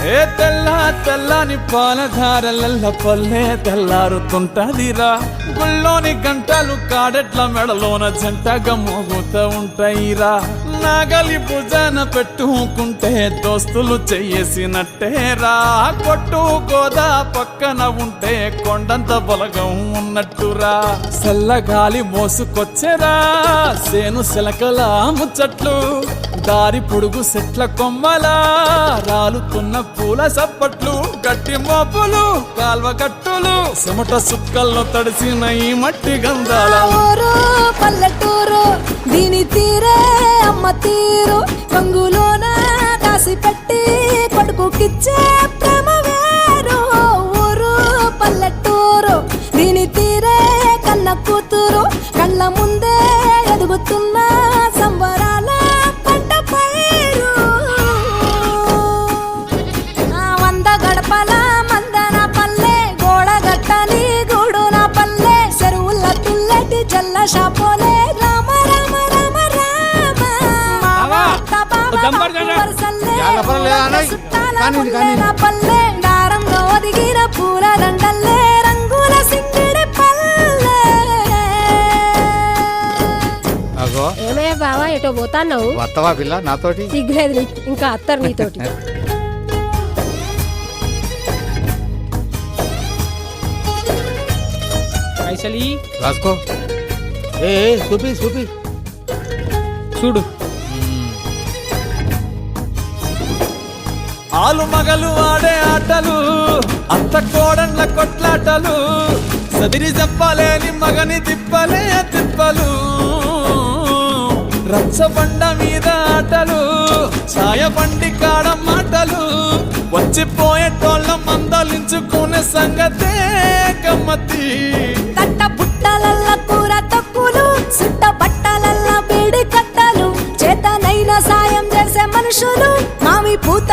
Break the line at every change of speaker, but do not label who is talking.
ఏ తెల్ల తెల్లని పాలధారలల్ల పల్లె తెల్లారుతుంటదిరా గుళ్ళోని గంటలు కాడెట్ల మెడలోన జంటగా మోగుతూ ఉంటాయిరా నాగలి భుజాన పెట్టుకుంటే దోస్తులు చెయ్యేసినట్టేరా కొట్టు గోదా పక్కన ఉంటే కొండంత బలగం ఉన్నట్టురా చల్లగాలి మోసుకొచ్చెరా సేను శిలకల ముచ్చట్లు దారి పొడుగు చెట్ల కొమ్మలా రాలుతున్న పూల సప్పట్లు గట్టి మోపులు కాల్వ గట్టులు చెమట సుక్కల్లో తడిసిన ఈ మట్టి గంధాల
ఊరు పల్లెటూరు దీని తీరే అమ్మ తీరు కంగులోన దాసి పెట్టి కొడుకుకిచ్చే ప్రేమ వేరు ఊరు పల్లెటూరు దీని తీరే కన్న కూతురు కళ్ళ ముందే ఎదుగుతున్న సంబరాల పంట పైరు వంద గడపల మందన పల్లె గోడ గట్టని గూడు నా పల్లె చెరువుల తుల్లటి జల్ల షాపోలే రామ రామ రామ రామ పల్లె దారంలో ఒదిగిన పూల దండల్లే రంగుల సింగిడి పల్లె.
ఏమయ్య బావా ఎటో పోతాన్నావు?
వత్తవా పిల్ల నాతోటి?
సిగ్గులేదు ఇంకా అత్తరు నీతోటి.
పైసలి
రాసుకో. ఏ చూపి చూపి
చూడు.
ఆలు మగలు ఆడే ఆటలు అత్త కోడన్ల కొట్లాటలు సదిరి చెప్పలేని మగని తిప్పలే తిప్పలు రచ్చబండ మీద ఆటలు ఛాయ బండి కాడ మాటలు వచ్చిపోయేటోళ్ళ మందలించుకునే సంగతే గమ్మతి
కట్ట పుట్టలల్ల కూర తక్కువలు సుట్ట బట్టలల్ల బీడి కట్టలు చేతనైన సాయం చేసే మనుషులు మావి పూత